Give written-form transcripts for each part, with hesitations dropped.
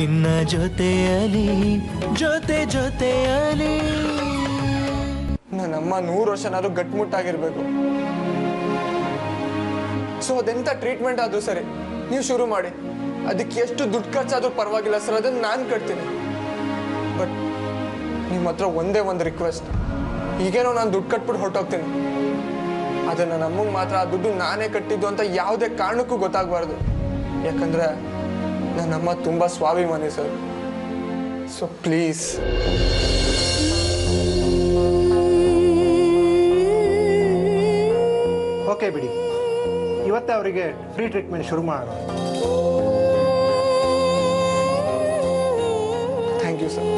ನಿನ್ನ ಜೊತೆಯಲಿ ಜೊತೆ ಜೊತೆಯಲಿ. ನನ್ನಮ್ಮ 100 ವರ್ಷನಾದ್ರೂ ಗಟ್ಮುಟ್ಟಾಗಿರ್ಬೇಕು. ಸೊ ಅದೆಂತ ಟ್ರೀಟ್ಮೆಂಟ್ ಆದ್ರೂ ಸರಿ ನೀವು ಶುರು ಮಾಡಿ. ಅದಕ್ಕೆ ಎಷ್ಟು ದುಡ್ಡು ಖರ್ಚಾದ್ರೂ ಪರವಾಗಿಲ್ಲ ಸರ್, ಅದನ್ನ ನಾನು ಕಟ್ತೀನಿ. ಬಟ್ ನಿಮ್ಮ ಹತ್ರ ಒಂದೇ ಒಂದು ರಿಕ್ವೆಸ್ಟ್, ಈಗೇನೋ ನಾನು ದುಡ್ಡು ಕಟ್ಬಿಟ್ಟು ಹೊರಟೋಗ್ತೀನಿ. ಆದರೆ ನನ್ನ ಅಮ್ಮಗೆ ಮಾತ್ರ ಆ ದುಡ್ಡು ನಾನೇ ಕಟ್ಟಿದ್ದು ಅಂತ ಯಾವುದೇ ಕಾರಣಕ್ಕೂ ಗೊತ್ತಾಗಬಾರ್ದು. ಯಾಕಂದ್ರೆ ನನ್ನಮ್ಮ ತುಂಬ ಸ್ವಾಭಿಮಾನಿ ಸರ್. So please. ಓಕೆ ಬಿಡಿ, ಇವತ್ತೇ ಅವರಿಗೆ ಫ್ರೀ ಟ್ರೀಟ್ಮೆಂಟ್ ಶುರು ಮಾಡೋಣ. Thank you sir.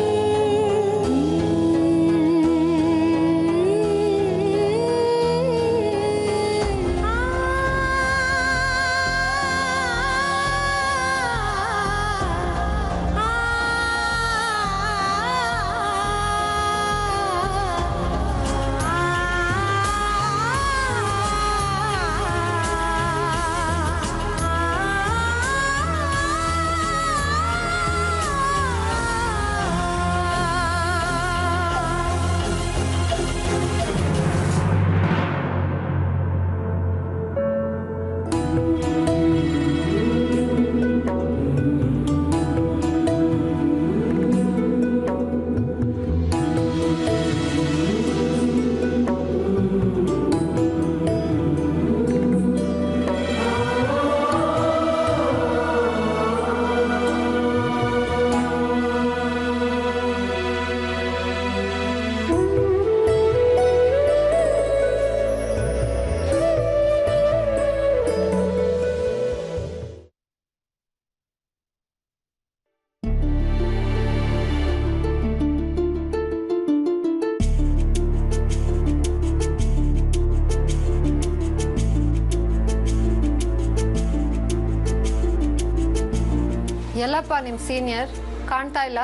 ಎಲ್ಲಪ್ಪ ನಿಮ್ ಸೀನಿಯರ್ ಕಾಣ್ತಾ ಇಲ್ಲ?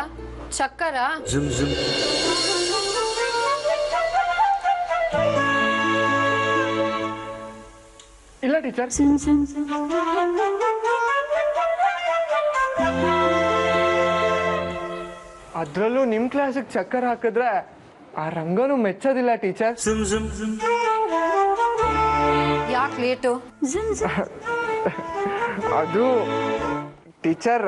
ಚಕ್ಕರ ಇಲ್ಲ ಟೀಚರ್. ಅದ್ರಲ್ಲೂ ನಿಮ್ ಕ್ಲಾಸಿಗೆ ಚಕ್ಕರ್ ಹಾಕಿದ್ರೆ ಆ ರಂಗನು ಮೆಚ್ಚೋದಿಲ್ಲ ಟೀಚರ್. ಯಾಕೆ ಲೇಟು? ಅದು ಟೀಚರ್,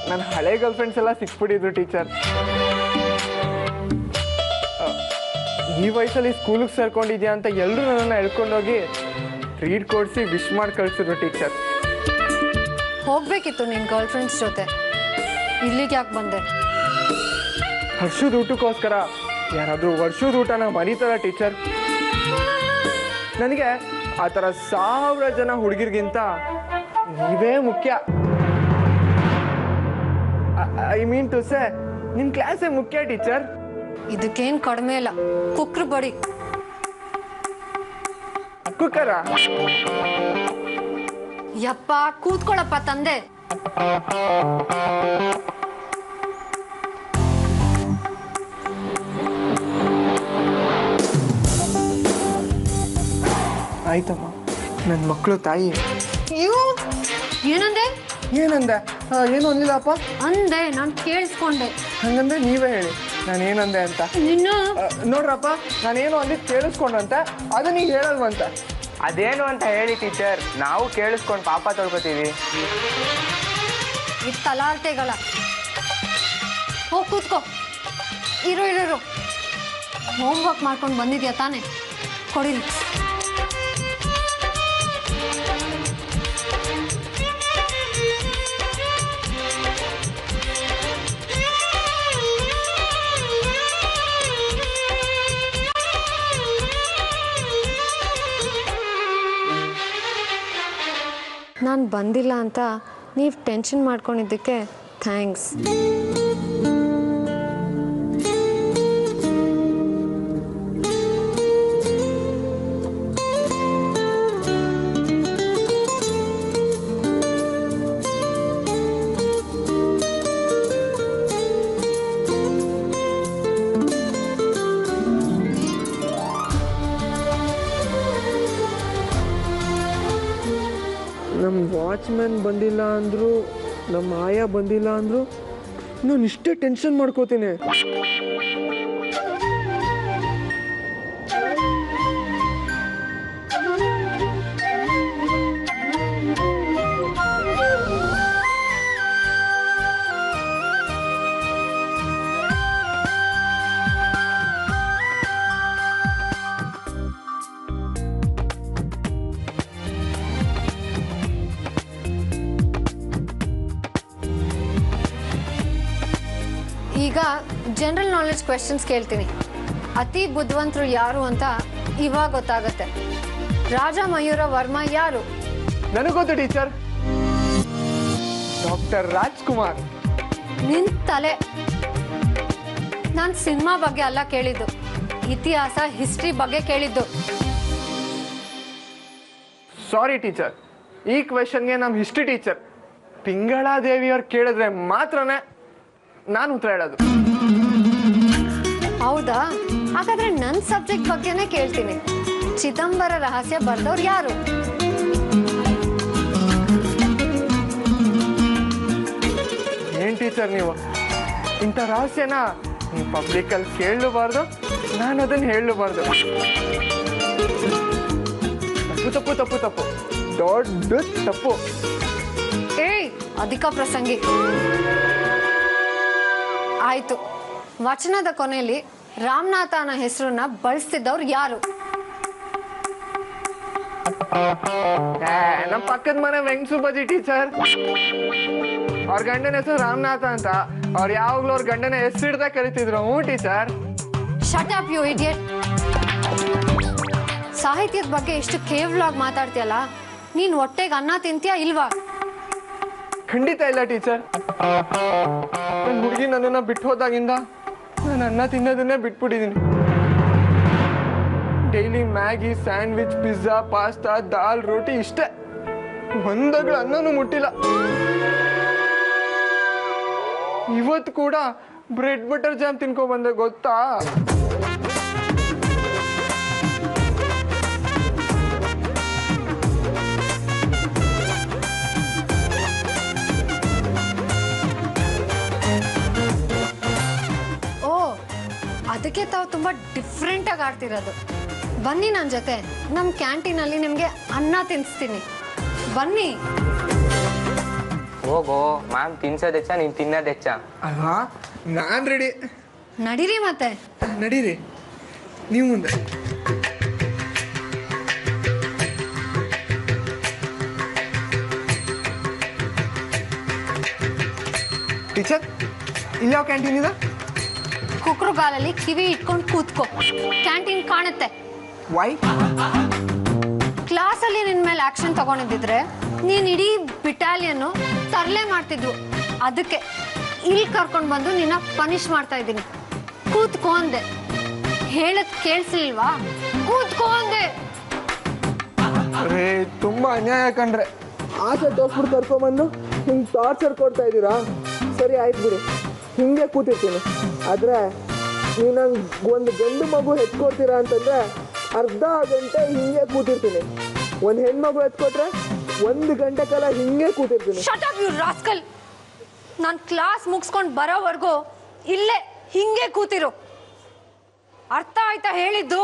ನನ್ನ ಹಳೆ ಗರ್ಲ್ ಫ್ರೆಂಡ್ಸ್ ಎಲ್ಲ ಸಿಕ್ಬಿಟ್ಟಿದ್ರು ಟೀಚರ್. ಈ ವಯಸ್ಸಲ್ಲಿ ಸ್ಕೂಲಿಗೆ ಸೇರ್ಕೊಂಡಿದ್ಯಾ ಅಂತ ಎಲ್ಲರೂ ನನ್ನನ್ನು ಎಳ್ಕೊಂಡೋಗಿ ರೀಡ್ ಕೊಡಿಸಿ ವಿಶ್ ಮಾಡಿ ಕಳಿಸಿದ್ರು ಟೀಚರ್. ಹೋಗ್ಬೇಕಿತ್ತು ನಿನ್ ಗರ್ಲ್ ಫ್ರೆಂಡ್ಸ್ ಜೊತೆ, ಇಲ್ಲಿಗೆ ಯಾಕೆ ಬಂದೆ? ವರ್ಷದ ಊಟಕ್ಕೋಸ್ಕರ ಯಾರಾದರೂ ವರ್ಷದ ಊಟನ ಮರೀತಾರ ಟೀಚರ್? ನನಗೆ ಆ ಥರ 1000 ಜನ ಹುಡುಗಿರ್ಗಿಂತ ನೀವೇ ಮುಖ್ಯ. ಐ ಮೀನ್ ಟು ಸೇ ನಿಮ್ ಕ್ಲಾಸೇ ಮುಖ್ಯ ಟೀಚರ್. ಇದಕ್ಕೇನ್ ಕಡಿಮೆ ಇಲ್ಲ, ಕುಕ್ರು ಬಡಿ. ಕುಕ್ಕರ? ಯಪ್ಪ ಕೂತ್ಕೊಳ್ಳಪ್ಪ ತಂದೆ. ಆಯ್ತಮ್ಮ, ನನ್ನ ಮಕ್ಕಳು ತಾಯಿ. ಏನಂದೆ? ಏನಂದೆ? ಏನು ಅಂದಿಲ್ಲಪ್ಪ. ಅಂದೆ, ನಾನು ಕೇಳಿಸ್ಕೊಂಡೆ. ಹಂಗಂದ್ರೆ ನೀವೇ ಹೇಳಿ ನಾನೇನಂದೆ ಅಂತ. ನಿನ್ನ ನೋಡ್ರಪ್ಪ, ನಾನೇನು ಅಂದಿದ್ದು ಕೇಳಿಸ್ಕೊಂಡಂತೆ, ಅದನ್ನ ಈಗ ಹೇಳಲ್ವಂತೆ. ಅದೇನು ಅಂತ ಹೇಳಿ ಟೀಚರ್, ನಾವು ಕೇಳಿಸ್ಕೊಂಡು ಪಾಪ ತೊಳ್ಕೊತೀವಿ. ಇದು ತಲಾರ್ತೆಗಳ. ಹೋಗಿ ಕೂತ್ಕೋ. ಇರು ಹೋಮ್ವರ್ಕ್ ಮಾಡ್ಕೊಂಡು ಬಂದಿದ್ಯಾ ತಾನೆ? ಕೊಡಿಲಿ. ನಾನು ಬಂದಿಲ್ಲ ಅಂತ ನೀವು ಟೆನ್ಷನ್ ಮಾಡ್ಕೊಂಡಿದ್ದಕ್ಕೆ ಥ್ಯಾಂಕ್ಸ್. ನಮ್ಮ ವಾಚ್ಮ್ಯಾನ್ ಬಂದಿಲ್ಲ ಅಂದರೂ ನಮ್ಮ ಆಯಾ ಬಂದಿಲ್ಲ ಅಂದ್ರು ನಾನು ಇಷ್ಟೇ ಟೆನ್ಷನ್ ಮಾಡ್ಕೋತೀನಿ. ಈಗ ಜನರಲ್ ನಾಲೆಡ್ಜ್ ಕ್ವೆಶನ್ಸ್ ಕೇಳ್ತೀನಿ. ಅತಿ ಬುದ್ಧಿವಂತರು ಯಾರು ಅಂತ ಇವಾಗ ಗೊತ್ತಾಗತ್ತೆ. ರಾಜ ಮಯೂರ ವರ್ಮ ಯಾರು? ನನಗೆ ಗೊತ್ತು ಟೀಚರ್, ಡಾಕ್ಟರ್ ರಾಜ್ಕುಮಾರ್. ನಿನ್ ತಲೆ. ನಾನು ಸಿನಿಮಾ ಬಗ್ಗೆ ಅಲ್ಲ ಕೇಳಿದ್ದು, ಇತಿಹಾಸ ಹಿಸ್ಟ್ರಿ ಬಗ್ಗೆ ಕೇಳಿದ್ದು. ಸಾರಿ ಟೀಚರ್, ಈ ಕ್ವೆಶನ್ಗೆ ನಮ್ಮ ಹಿಸ್ಟ್ರಿ ಟೀಚರ್ ಪಿಂಗಳಾದೇವಿಯವ್ರು ಕೇಳಿದ್ರೆ ಮಾತ್ರನೇ ನಾನು ಉತ್ತರ ಹೇಳೋದು. ಹೌದಾ? ಹಾಗಾದ್ರೆ ನನ್ನ ಸಬ್ಜೆಕ್ಟ್ ಬಗ್ಗೆನೇ ಕೇಳ್ತೀನಿ. ಚಿದಂಬರ ರಹಸ್ಯ ಬರ್ದವ್ರು ಯಾರು? ಏನ್ ಟೀಚರ್ ನೀವು ಇಂಥ ರಹಸ್ಯನ ನೀವು ಪಬ್ಲಿಕಲ್ಲಿ ಕೇಳಲೂಬಾರ್ದು, ನಾನು ಅದನ್ನು ಹೇಳಲೂಬಾರ್ದು. ತಪ್ಪು ತಪ್ಪು ತಪ್ಪು ತಪ್ಪು, ದೊಡ್ಡ ತಪ್ಪು. ಏಯ್, ಅಧಿಕ ಪ್ರಸಂಗಿ. ಆಯ್ತು, ವಚನದ ಕೊನೆಯಲ್ಲಿ ರಾಮನಾಥ ಅನ್ನೋ ಹೆಸರನ್ನ ಬಳಸ್ತಿದ್ದವ್ರು ಯಾರು? ನಮ್ಮ ಪಕ್ಕದ ಮನೆ ವೆಂಕಟು ಬಜ್ಜಿ ಟೀಚರ್. ಅವ್ರ ಗಂಡನ ಹೆಸರು ರಾಮನಾಥ ಅಂತ. ಅವ್ರು ಯಾವಾಗ್ಲೂ ಅವ್ರ ಗಂಡನ ಹೆಸರಿಡ್ದ ಕರಿತಿದ್ರು. ಹ್ಞೂ teacher. Shut up you idiot. ಸಾಹಿತ್ಯದ ಬಗ್ಗೆ ಎಷ್ಟು ಕೇವಲವಾಗಿ ಮಾತಾಡ್ತೀಯಲ್ಲ, ನೀನ್ ಹೊಟ್ಟೆಗೆ ಅನ್ನ ತಿಂತೀಯಾ ಇಲ್ವಾ? ಖಂಡಿತ ಇಲ್ಲ ಟೀಚರ್. ನನ್ನ ಹುಡುಗಿ ನನ್ನನ್ನು ಬಿಟ್ಟು ಹೋದಾಗಿಂದ ನಾನು ಅನ್ನ ತಿನ್ನೋದನ್ನೇ ಬಿಟ್ಬಿಟ್ಟಿದ್ದೀನಿ. Daily Maggi, sandwich, pizza, pasta, ದಾಲ್, ರೋಟಿ ಇಷ್ಟೇ. ಒಂದಗಳು ಅನ್ನನೂ ಮುಟ್ಟಿಲ್ಲ. ಇವತ್ತು ಕೂಡ ಬ್ರೆಡ್ ಬಟರ್ ಜಾಮ್ ತಿನ್ಕೊ ಬಂದೆ, ಗೊತ್ತಾ? ಅದಕ್ಕೆ ತಾವು ತುಂಬಾ ಡಿಫ್ರೆಂಟ್ ಆಗಿ ಆಡ್ತಿರೋದು. ಬನ್ನಿ ನನ್ನ ಜೊತೆ, ನಮ್ಮ ಕ್ಯಾಂಟೀನಲ್ಲಿ ನಿಮ್ಗೆ ಅನ್ನ ತಿನ್ನಿಸ್ತೀನಿ. ಬನ್ನಿ. ಹೋಗೋ ಮ್ಯಾಮ್, ತಿನ್ಸೋದು ಹೆಚ್ಚ ನೀನು ತಿನ್ನೋದು ಹೆಚ್ಚ ಅಲ್ವಾ? ನಾನು ರೆಡಿ. ನಡೀರಿ ಮತ್ತೆ. ನಡೀರಿ, ನೀವು ಮುಂದೆ. ಟೀಚರ್, ಇಲ್ಲಿ ಯಾವ ಕ್ಯಾಂಟೀನ್ ಇದೆ? ಕುಕ್ರುಗಾಲಲ್ಲಿ ಕಿವಿ ಇಟ್ಕೊಂಡು ಕೂತ್ಕೋ, ಕ್ಯಾಂಟೀನ್ ಕಾಣುತ್ತೆ. ವೈ? ಕ್ಲಾಸಲ್ಲಿ ನಿನ್ ಮೇಲೆ ಆಕ್ಷನ್ ತಗೊಂಡಿದ್ರೆ ನೀನ್ ಇಡೀ ಬಿಟಾಲಿಯನ್ನು ತರಲೆ ಮಾಡ್ತಿದ್ವು. ಅದಕ್ಕೆ ಇಲ್ಲಿ ಕರ್ಕೊಂಡು ಬಂದು ನಿನ್ನ ಪನಿಷ್ ಮಾಡ್ತಾ ಇದ್ದೀನಿ. ಕೂತ್ಕೋ ಅಂದೆ. ಹೇಳದ್ ಕೇಳಿಸ್ಲಿಲ್ವಾ? ಕೂತ್ಕೋ ಅಂದೆ. ಅರೇ, ತುಂಬಾ ಅನ್ಯಾಯ ಕಂಡ್ರೆ. ಆಸೆ ತೋರ್ಸ್ಬಿಟ್ಟು ಕರ್ಕೊಂಬಂದು ಹಿಂಗೆ ಟಾರ್ಚರ್ ಕೊಡ್ತಾ ಇದ್ದೀರಾ? ಸರಿ ಆಯ್ತು ಬಿಡಿ, ಹಿಂಗೆ ಕೂತಿರ್ತೀನಿ. ಆದರೆ ನೀವು ನಂಗೆ ಒಂದು ಗಂಡು ಮಗು ಹೆಚ್ಕೊಡ್ತೀರಾ ಅಂತಂದರೆ ಅರ್ಧ ಗಂಟೆ ಹಿಂಗೆ ಕೂತಿರ್ತೀನಿ. ಒಂದು ಹೆಣ್ಮಗು ಎತ್ಕೊಟ್ರೆ 1 ಗಂಟೆ ಕಾಲ ಹಿಂಗೆ ಕೂತಿರ್ತೀನಿ. Shut up you rascal. ನಾನು ಕ್ಲಾಸ್ ಮುಗಿಸ್ಕೊಂಡು ಬರೋವರೆಗೂ ಇಲ್ಲೇ ಹಿಂಗೆ ಕೂತಿರು. ಅರ್ಥ ಆಯ್ತಾ ಹೇಳಿದ್ದು?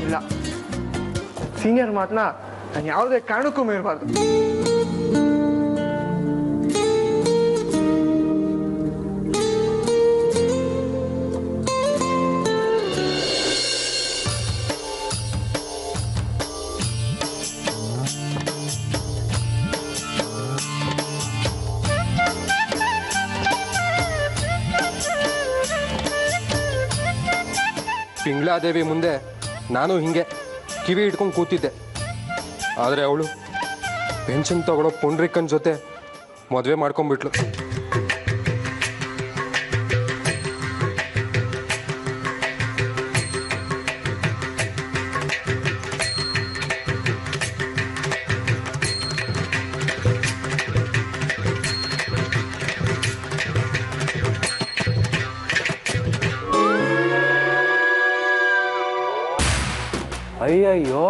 ಇಲ್ಲ, ಸೀನಿಯರ್ ಮಾತನ್ನ ನಾನು ಯಾವುದೇ ಕಾರಣಕ್ಕೂ ಮೀರಬಾರ್ದು. ಪಿಂಗ್ಲಾದೇವಿ ಮುಂದೆ ನಾನು ಹಿಂಗೆ ಕಿವಿ ಇಟ್ಕೊಂಡು ಕೂತಿದ್ದೆ. ಆದರೆ ಅವಳು ಪೆನ್ಷನ್ ತಗೊಳ್ಳೋ ಪುಂಡ್ರಿಕನ್ ಜೊತೆ ಮದುವೆ ಮಾಡ್ಕೊಂಡ್ಬಿಟ್ಲು. ಅಯ್ಯಯ್ಯೋ,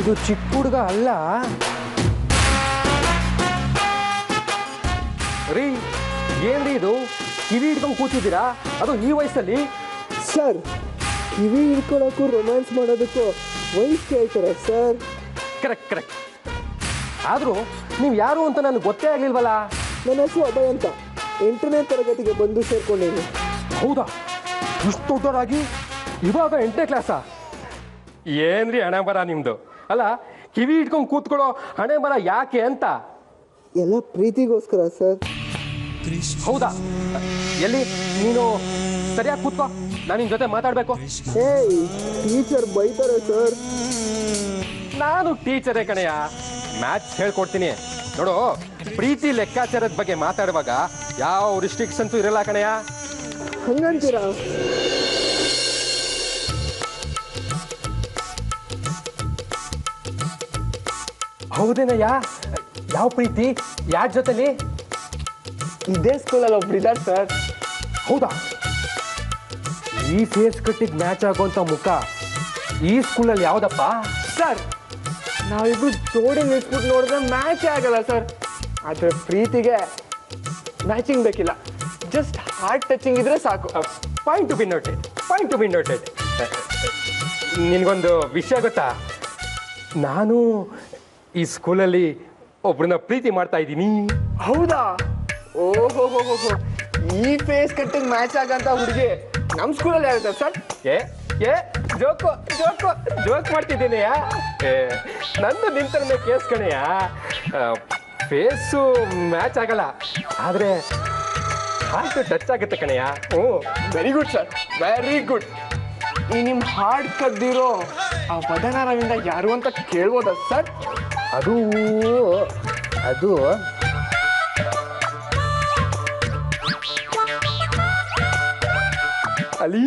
ಇದು ಚಿಕ್ಕ ಹುಡುಗ ಅಲ್ಲ ರೀ. ಏನ್ರಿ ಇದು ಕಿವಿ ಹಿಡ್ಕೊಂಡು ಕೂತಿದ್ದೀರಾ, ಅದು ಈ ವಯಸ್ಸಲ್ಲಿ? ಸರ್, ಕಿವಿ ಹಿಡ್ಕೊಳಕ್ಕೂ ರೊಮ್ಯಾನ್ಸ್ ಮಾಡೋದಕ್ಕೂ ವಯಸ್ಸು ಕೇಳ್ತಾರೆ ಸರ್. Correct correct. ಆದರೂ ನೀವು ಯಾರು ಅಂತ ನನಗೆ ಗೊತ್ತೇ ಆಗಲಿಲ್ವಲ್ಲ. ನನ್ನ ಹೆಸರು ಅಭಯ್ ಅಂತ, 8ನೇ ತರಗತಿಗೆ ಬಂದು ಸೇರ್ಕೊಂಡಿದ್ದೀನಿ. ಹೌದಾ? ಇಷ್ಟು ದೊಡ್ಡವರಾಗಿ ಇವಾಗ 8ನೇ ಕ್ಲಾಸಾ? ಏನ್ರಿ ಹಣೆ ಬರ ನಿಮ್ಮದು? ಅಲ್ಲ, ಕಿವಿ ಇಟ್ಕೊಂಡು ಕೂತ್ಕೊಳ್ಳೋ ಹಣೆ ಬರ ಯಾಕೆ ಅಂತ? ಎಲ್ಲ ಪ್ರೀತಿಗೋಸ್ಕರ ಸರ್. ಹೌದಾ? ಎಲ್ಲಿ ನೀನು ಸರಿಯಾಗಿ ಕೂತ್ಕೋ, ನಾನು ನಿನ್ನ ಜೊತೆ ಮಾತಾಡಬೇಕು. ಏಯ್, ಟೀಚರ್ ಬೈತಾರೆ ಸರ್. ನಾನು ಟೀಚರೇ ಕಣೆಯ, ಮ್ಯಾಥ್ಸ್ ಹೇಳ್ಕೊಡ್ತೀನಿ. ನೋಡು, ಪ್ರೀತಿ ಲೆಕ್ಕಾಚಾರದ ಬಗ್ಗೆ ಮಾತಾಡುವಾಗ ಯಾವ ರಿಸ್ಟ್ರಿಕ್ಷನ್ಸು ಇರಲ್ಲ ಕಣೆಯ. ಹಂಗಂತೀರಾ? ಹೌದೇನಯ್ಯ? ಯಾವ ಪ್ರೀತಿ? ಯಾರ ಜೊತೆಲಿ? ಇದೇ ಸ್ಕೂಲಲ್ಲಿ ಒಬ್ರಿದ್ದಾರೆ ಸರ್. ಹೌದಾ? ಈ ಫೇಸ್ ಕಟ್ಟಿಗೆ ಮ್ಯಾಚ್ ಆಗೋಂಥ ಮುಖ ಈ ಸ್ಕೂಲಲ್ಲಿ ಯಾವುದಪ್ಪ? ಸರ್, ನಾವಿಬ್ರು ಜೋಡಿ ನಿಲ್ಸ್ಬಿಟ್ಟು ನೋಡಿದ್ರೆ ಮ್ಯಾಚೇ ಆಗಲ್ಲ ಸರ್. ಆದರೆ ಪ್ರೀತಿಗೆ ಮ್ಯಾಚಿಂಗ್ ಬೇಕಿಲ್ಲ, ಜಸ್ಟ್ ಹಾರ್ಟ್ ಟಚಿಂಗ್ ಇದ್ರೆ ಸಾಕು. Point to be noted, point to be noted. ನಿನಗೊಂದು ವಿಷಯ ಗೊತ್ತಾ? ನಾನು ಈ ಸ್ಕೂಲಲ್ಲಿ ಒಬ್ಬರನ್ನ ಪ್ರೀತಿ ಮಾಡ್ತಾ ಇದ್ದೀನಿ. ಹೌದಾ? ಓಹೋ, ಈ ಫೇಸ್ ಕಟ್ಟಿಗೆ ಮ್ಯಾಚ್ ಆಗಂತ ಹುಡುಗಿ ನಮ್ಮ ಸ್ಕೂಲಲ್ಲಿ ಆಗುತ್ತೆ ಸರ್. ಏ ಏ ಜೋಕು ಜೋಕು ಜೋಕ್ ಮಾಡ್ತಿದ್ದೀನಿ. ನಂದು ನಿಂತರನೇ ಕೇಸ್ ಕಣೆಯ. ಫೇಸು ಮ್ಯಾಚ್ ಆಗಲ್ಲ, ಆದರೆ ಹಾರ್ಟ್ ಟಚ್ ಆಗುತ್ತೆ ಕಣೆಯ. ಹ್ಞೂ, very good sir, very good. ಈ ನಿಮ್ಮ ಹಾರ್ಟ್ ಕದ್ದಿರೋ ಆ ವದನಾರವಿಂದ ಯಾರು ಅಂತ ಕೇಳ್ಬೋದಾ ಸರ್? ಅದು ಅಲಿ.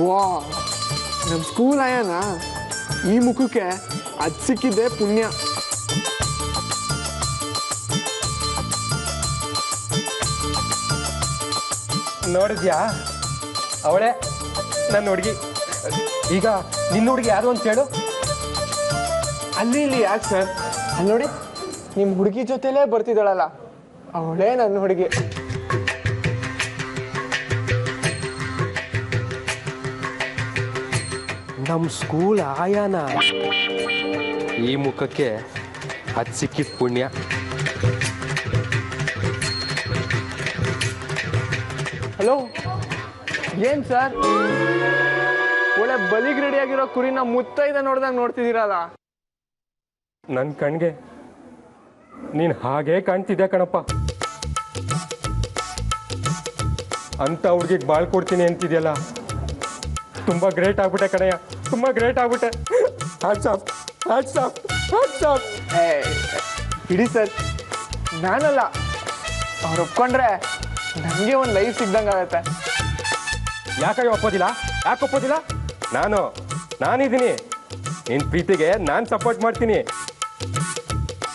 ವಾ, ನಮ್ಮ ಸ್ಕೂಲ್ ಆಯನ ಈ ಮುಖಕ್ಕೆ ಅದು ಸಿಕ್ಕಿದ್ದೆ ಪುಣ್ಯ. ನೋಡಿದ್ಯಾ? ಅವಳೇ ನನ್ನ ಹುಡುಗಿ. ಈಗ ನಿನ್ನ ಹುಡುಗಿ ಯಾರು ಅಂತ ಹೇಳು? ಅಲ್ಲಿ ಇಲ್ಲಿ ಯಾಕೆ ಸರ್? ಅಲ್ಲಿ ನೋಡಿ, ನಿಮ್ಮ ಹುಡುಗಿ ಜೊತೆಲೇ ಬರ್ತಿದ್ದಾಳಲ್ಲ, ಅವಳೇ ನನ್ನ ಹುಡುಗಿ. ನಮ್ಮ ಸ್ಕೂಲ್ ಆಯಾನ ಈ ಮುಖಕ್ಕೆ ಅದು ಸಿಕ್ಕಿದ ಪುಣ್ಯ. ಹಲೋ, ಏನ್ ಸರ್ ಒಳ್ಳೆ ಬಲಿಗೆ ರೆಡಿ ಆಗಿರೋ ಕುರಿನ ಮುತ್ತೈದ ನೋಡ್ದಂಗೆ ನೋಡ್ತಿದ್ದೀರಲ್ಲ? ನನ್ನ ಕಣ್ಗೆ ನೀನು ಹಾಗೇ ಕಾಣ್ತಿದ್ದೆ ಕಣಪ್ಪ. ಅಂತ ಹುಡುಗಿಗೆ ಬಾಳ್ ಕೊಡ್ತೀನಿ ಅಂತಿದ್ಯಲ್ಲ, ತುಂಬ ಗ್ರೇಟ್ ಆಗ್ಬಿಟ್ಟೆ ಕಣಯ್ಯ, ತುಂಬ ಗ್ರೇಟ್ ಆಗ್ಬಿಟ್ಟೆ. Hats off, hats off, hats off. ಇಡಿ ಸರ್, ನಾನಲ್ಲ, ಅವ್ರು ಒಪ್ಕೊಂಡ್ರೆ ನನಗೆ ಒಂದು ಲೈಫ್ ಸಿಗ್ದಂಗೆ ಆಗುತ್ತೆ. ಯಾಕೆ ಒಪ್ಪೋದಿಲ್ಲ? ಯಾಕೆ ಒಪ್ಪೋದಿಲ್ಲ? ನಾನಿದ್ದೀನಿ. ನಿನ್ನ ಪ್ರೀತಿಗೆ ನಾನು ಸಪೋರ್ಟ್ ಮಾಡ್ತೀನಿ.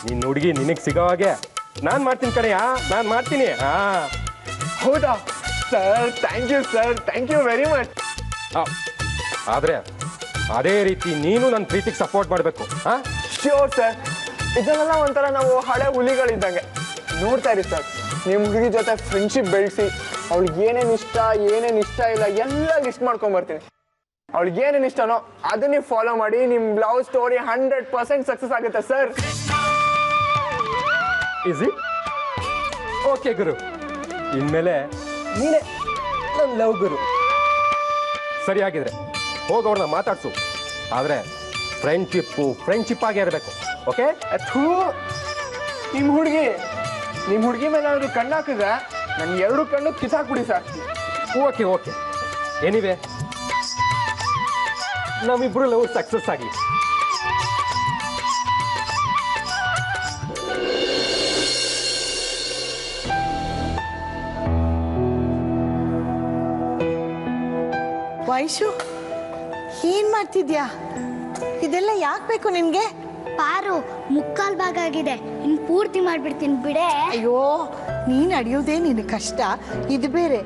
ನಿನ್ನ ಹುಡುಗಿ ನಿನಗೆ ಸಿಗೋ ಹಾಗೆ ನಾನು ಮಾಡ್ತೀನಿ ಕಣಯ್ಯ, ನಾನು ಮಾಡ್ತೀನಿ. ಹೌದಾ sir? Thank you sir, thank you very much. ಆದರೆ ಅದೇ ರೀತಿ ನೀನು ನನ್ನ ಪ್ರೀತಿಗೆ ಸಪೋರ್ಟ್ ಮಾಡಬೇಕು. Sure sir. ಇದನ್ನೆಲ್ಲ ಒಂಥರ ನಾವು ಹಳೆ ಹುಲಿಗಳಿದ್ದಂಗೆ. ನೋಡ್ತಾ ಇರಿ ಸರ್, ನಿಮ್ಮ ಹುಡುಗಿ ಜೊತೆ ಫ್ರೆಂಡ್ಶಿಪ್ ಬೆಳೆಸಿ ಅವಳಿಗೆ ಏನೇನು ಇಷ್ಟ ಇಲ್ಲ ಎಲ್ಲ ಲಿಸ್ಟ್ ಮಾಡ್ಕೊಂಬರ್ತೀನಿ. ಅವಳಿಗೆ ಏನೇನು ಇಷ್ಟನೋ ಅದನ್ನೇ ಫಾಲೋ ಮಾಡಿ ನಿಮ್ಮ ಲವ್ ಸ್ಟೋರಿ 100% ಸಕ್ಸಸ್ ಆಗುತ್ತೆ ಸರ್. ಈಸಿ? ಓಕೆ ಗುರು, ಇನ್ಮೇಲೆ ನೀನೇ ನನ್ನ ಲವ್ ಗುರು. ಸರಿಯಾಗಿದ್ರೆ ಹೋಗೋರ್ನ ಮಾತಾಡ್ಸು, ಆದರೆ ಫ್ರೆಂಡ್ಶಿಪ್ ಆಗೇ ಇರಬೇಕು. ಓಕೆ? ನಿಮ್ಮ ಹುಡುಗಿ ಮೇಲೆ ಏನಾದ್ರು ಕಣ್ಣು ಹಾಕಿದ್ರೆ ನನ್ನ 2 ಕಣ್ಣು ಕಿಸಾಕ್ಬಿಡಿ ಸರ್. ಓಕೆ. ಎನಿವೆ, ನಮ್ಮಿಬ್ರು ಲವ್ ಸಕ್ಸಸ್ ಆಗಿ. ಐಶು ಏನ್ ಮಾಡ್ತಿದ್ಯಾ? ಇದೆಲ್ಲ ಯಾಕೆ ಬೇಕು ನಿನ್ಗೆ? ಪಾರು ಮುಕ್ಕಾಲ್ ಭಾಗ ಆಗಿದೆ, ಇನ್ ಪೂರ್ತಿ ಮಾಡ್ಬಿಡ್ತೀನಿ ಬಿಡೆ. ಅಯ್ಯೋ ನೀನ್ ಅಡಿಯೋದೇ ನಿನ್ ಕಷ್ಟ, ಇದು ಬೇರೆ.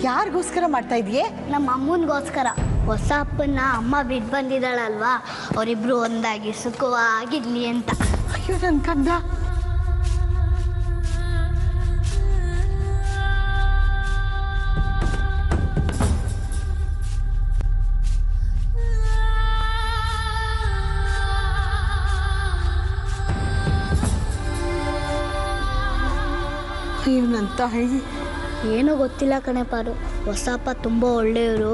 ಯಾರಿಗೋಸ್ಕರ ಮಾಡ್ತಾ ಇದೀಯೇ? ನಮ್ಮ ಅಮ್ಮನಿಗೋಸ್ಕರ. ಹೊಸ ಅಪ್ಪನ್ನ ಅಮ್ಮ ಬಿಟ್ಟು ಬಂದಿದ್ದಾಳಲ್ವಾ, ಅವರಿಬ್ರು ಒಂದಾಗಿ ಸುಖವಾಗಿರ್ಲಿ ಅಂತ. ಅಯ್ಯೋ ನನ್ ಕಂದ. ಅಯ್ಯೋ ನನ್ನ ತಾಯಿ. ಏನೂ ಗೊತ್ತಿಲ್ಲ ಕಣೆ ಪಾರು, ಹೊಸಪ್ಪ ತುಂಬ ಒಳ್ಳೆಯವರು,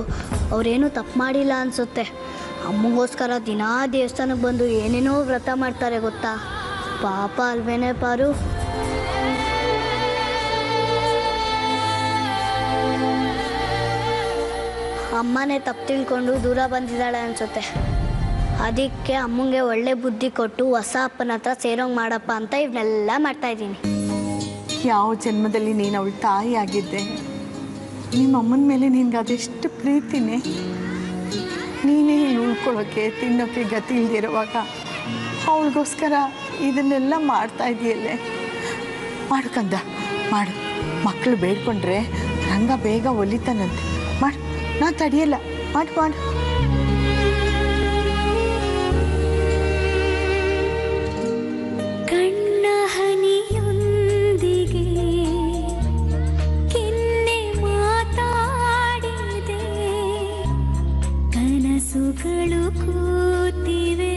ಅವರೇನು ತಪ್ಪು ಮಾಡಿಲ್ಲ ಅನಿಸುತ್ತೆ. ಅಮ್ಮಗೋಸ್ಕರ ದಿನಾ ದೇವಸ್ಥಾನಕ್ಕೆ ಬಂದು ಏನೇನೋ ವ್ರತ ಮಾಡ್ತಾರೆ ಗೊತ್ತಾ, ಪಾಪ ಅಲ್ವೇನೆ ಪಾರು? ಅಮ್ಮನೇ ತಪ್ಪು ತಿಳ್ಕೊಂಡು ದೂರ ಬಂದಿದ್ದಾಳೆ ಅನಿಸುತ್ತೆ. ಅದಕ್ಕೆ ಅಮ್ಮಂಗೆ ಒಳ್ಳೆ ಬುದ್ಧಿ ಕೊಟ್ಟು ಹೊಸ ಅಪ್ಪನ ಹತ್ರ ಸೇರೋಂಗೆ ಮಾಡಪ್ಪ ಅಂತ ಇವನ್ನೆಲ್ಲ ಮಾಡ್ತಾಯಿದ್ದೀನಿ. ಯಾವ ಜನ್ಮದಲ್ಲಿ ನೀನು ಅವಳ ತಾಯಿ ಆಗಿದ್ದೆ, ನಿಮ್ಮ ಅಮ್ಮನ ಮೇಲೆ ನಿನ್ಗೆ ಅದೆಷ್ಟು ಪ್ರೀತಿನೇ. ನೀನೇ ಉಳ್ಕೊಳ್ಳೋಕ್ಕೆ ತಿನ್ನೋಕ್ಕೆ ಗತಿ ಇಲ್ದಿರುವಾಗ ಅವಳಿಗೋಸ್ಕರ ಇದನ್ನೆಲ್ಲ ಮಾಡ್ತಾ ಇದೆಯಲ್ಲೇ. ಮಾಡು ಕಂದ ಮಾಡು. ಮಕ್ಕಳು ಬೇಡ್ಕೊಂಡ್ರೆ ರಂಗ ಬೇಗ ಒಲಿತಾನಂತೆ. ಮಾಡು, ನಾ ತಡೆಯಲ್ಲ. ಮಾಡು ಮಾಡು. ಕನಸುಗಳು ಕೂತಿವೆ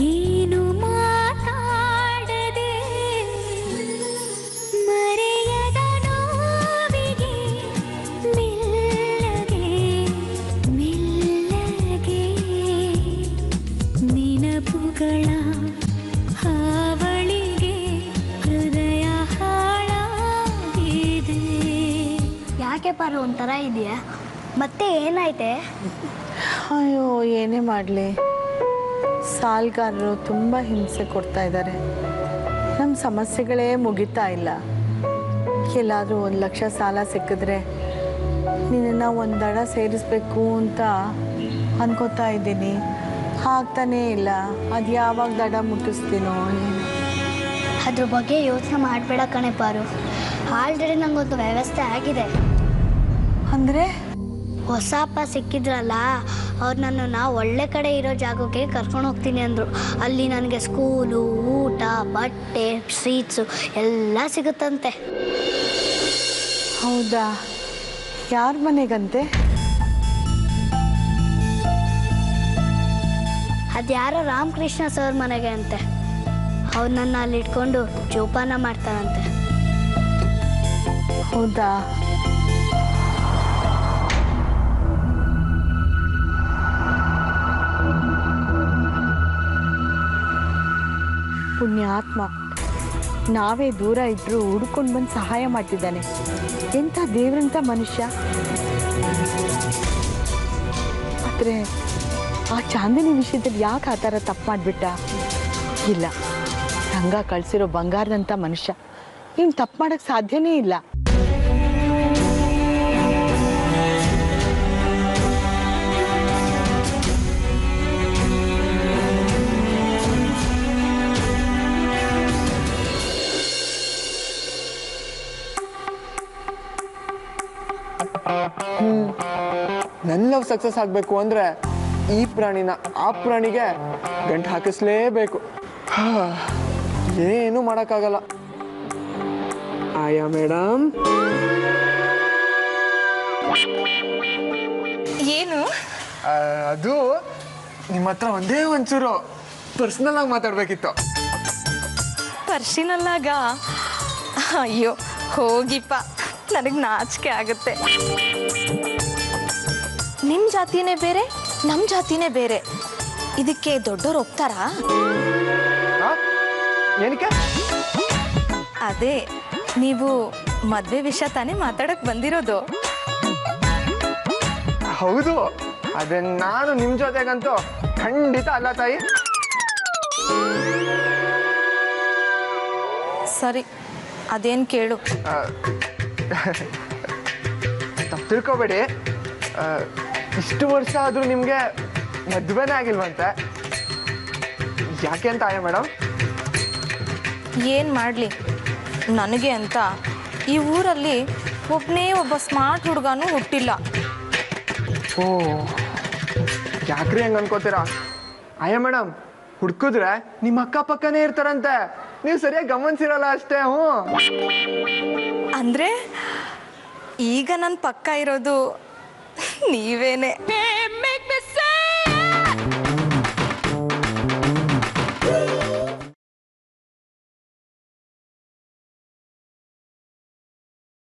ಏನು ಮಾತಾಡದೆ, ಮರೆಯದ ನೋವಿಗೆ ಮೆಲ್ಲಗೆ ಮೆಲ್ಲಗೆ ನೆನಪುಗಳ ಹಾವಳಿಗೆ ಹೃದಯ ಹಾಳಾಗಿದೆ. ಯಾಕೆ ಪಾರು ಒಂಥರ ಇದೆಯಾ? ಮತ್ತೆ ಏನಾಯ್ತೆ? ಅಯ್ಯೋ ಏನೇ ಮಾಡಲಿ, ಸಾಲಗಾರರು ತುಂಬ ಹಿಂಸೆ ಕೊಡ್ತಾ ಇದ್ದಾರೆ. ನಮ್ಮ ಸಮಸ್ಯೆಗಳೇ ಮುಗಿತಾ ಇಲ್ಲ. ಎಲ್ಲಾದರೂ 1 ಲಕ್ಷ ಸಾಲ ಸಿಕ್ಕಿದ್ರೆ ನಿನ್ನನ್ನು ಒಂದು ದಡ ಸೇರಿಸ್ಬೇಕು ಅಂತ ಅನ್ಕೋತಾ ಇದ್ದೀನಿ. ಆಗ್ತಾನೇ ಇಲ್ಲ. ಅದು ಯಾವಾಗ ದಡ ಮುಟ್ಟಿಸ್ತೀನೋ. ಅದ್ರ ಬಗ್ಗೆ ಯೋಚನೆ ಮಾಡಬೇಡ ಕಣೆ ಪಾರು. ಆಲ್ರೆಡಿ ನಂಗೊಂದು ವ್ಯವಸ್ಥೆ ಆಗಿದೆ. ಅಂದರೆ ಹೊಸ ಅಪ್ಪ ಸಿಕ್ಕಿದ್ರಲ್ಲ, ಅವ್ರು ನನ್ನನ್ನು ಒಳ್ಳೆ ಕಡೆ ಇರೋ ಜಾಗಕ್ಕೆ ಕರ್ಕೊಂಡು ಹೋಗ್ತೀನಿ ಅಂದರು. ಅಲ್ಲಿ ನನಗೆ ಸ್ಕೂಲು, ಊಟ, ಬಟ್ಟೆ, ಸ್ವೀಟ್ಸು ಎಲ್ಲ ಸಿಗುತ್ತಂತೆ. ಹೌದಾ? ಯಾರ ಮನೆಗಂತೆ? ಅದ್ಯಾರೋ ರಾಮಕೃಷ್ಣ ಸರ್ ಮನೆಗೆ ಅಂತೆ. ಅವ್ರು ನನ್ನ ಅಲ್ಲಿ ಇಟ್ಕೊಂಡು ಜೋಪಾನ ಮಾಡ್ತಾರಂತೆ. ಹೌದಾ? ಪುಣ್ಯಾತ್ಮ, ನಾವೇ ದೂರ ಇದ್ರೂ ಹುಡ್ಕೊಂಡು ಬಂದು ಸಹಾಯ ಮಾಡ್ತಿದ್ದಾನೆ. ಎಂಥ ದೇವ್ರಂಥ ಮನುಷ್ಯ. ಆದರೆ ಆ ಚಾಂದಿನಿ ವಿಷಯದಲ್ಲಿ ಯಾಕೆ ಆ ಥರ ತಪ್ಪು ಮಾಡಿಬಿಟ್ಟ? ಇಲ್ಲ, ರಂಗ ಕಳಿಸಿರೋ ಬಂಗಾರದಂಥ ಮನುಷ್ಯ. ಇವ್ನು ತಪ್ಪು ಮಾಡೋಕ್ಕೆ ಸಾಧ್ಯನೇ ಇಲ್ಲ. ನನ್ನ ಲವ್ ಸಕ್ಸಸ್ ಆಗಬೇಕು ಅಂದರೆ ಈ ಪ್ರಾಣಿನ ಆ ಪ್ರಾಣಿಗೆ ಗಂಟು ಹಾಕಿಸ್ಲೇಬೇಕು. ಏನು ಮಾಡೋಕ್ಕಾಗಲ್ಲ. ಆಯಾ ಮೇಡಮ್. ಏನು? ಅದು ನಿಮ್ಮ ಹತ್ರ ಒಂದೇ ಒಂಚೂರು ಪರ್ಸ್ನಲ್ ಆಗಿ ಮಾತಾಡಬೇಕಿತ್ತು. ಪರ್ಸನಲ್ ಆಗ? ಅಯ್ಯೋ ಹೋಗಿಪ್ಪ, ನನಗೆ ನಾಚಿಕೆ ಆಗುತ್ತೆ. ನಿಮ್ಮ ಜಾತಿನೇ ಬೇರೆ, ನಮ್ಮ ಜಾತಿನೇ ಬೇರೆ. ಇದಕ್ಕೆ ದೊಡ್ಡೋರು ಒಪ್ತಾರಾ? ಏನಕ್ಕೆ? ಅದೇ, ನೀವು ಮದುವೆ ವಿಷಯ ತಾನೇ ಮಾತಾಡಕ್ಕೆ ಬಂದಿರೋದು? ಹೌದು. ಅದೇ ನಾನು ನಿಮ್ಮ ಜೊತೆಗಂತೂ ಖಂಡಿತ ಅಲ್ಲ ತಾಯಿ. ಸರಿ, ಅದೇನು ಕೇಳು. ತಪ್ಪು ತಿಳ್ಕೊಬೇಡಿ. ಇಷ್ಟು ವರ್ಷ ಆದರೂ ನಿಮಗೆ ಮದುವೆನೇ ಆಗಿಲ್ವಂತೆ, ಯಾಕೆ ಅಂತ ಆಯ ಮೇಡಮ್? ಏನು ಮಾಡಲಿ, ನನಗೆ ಅಂತ ಈ ಊರಲ್ಲಿ ಒಬ್ಬನೇ ಒಬ್ಬ ಸ್ಮಾರ್ಟ್ ಹುಡುಗನೂ ಹುಟ್ಟಿಲ್ಲ. ಓ, ಯಾಕ್ರಿ ಹಂಗೆ ಅನ್ಕೋತೀರಾ? ಆಯ ಮೇಡಮ್, ಹುಡ್ಕಿದ್ರೆ ನಿಮ್ಮ ಅಕ್ಕಪಕ್ಕನೇ ಇರ್ತಾರಂತೆ, ನೀವು ಸರಿಯಾಗಿ ಗಮನಿಸಿರಲ್ಲ ಅಷ್ಟೇ. ಹ್ಞೂ, ಅಂದರೆ ಈಗ ನನ್ನ ಪಕ್ಕ ಇರೋದು ನೀವೇನೆ.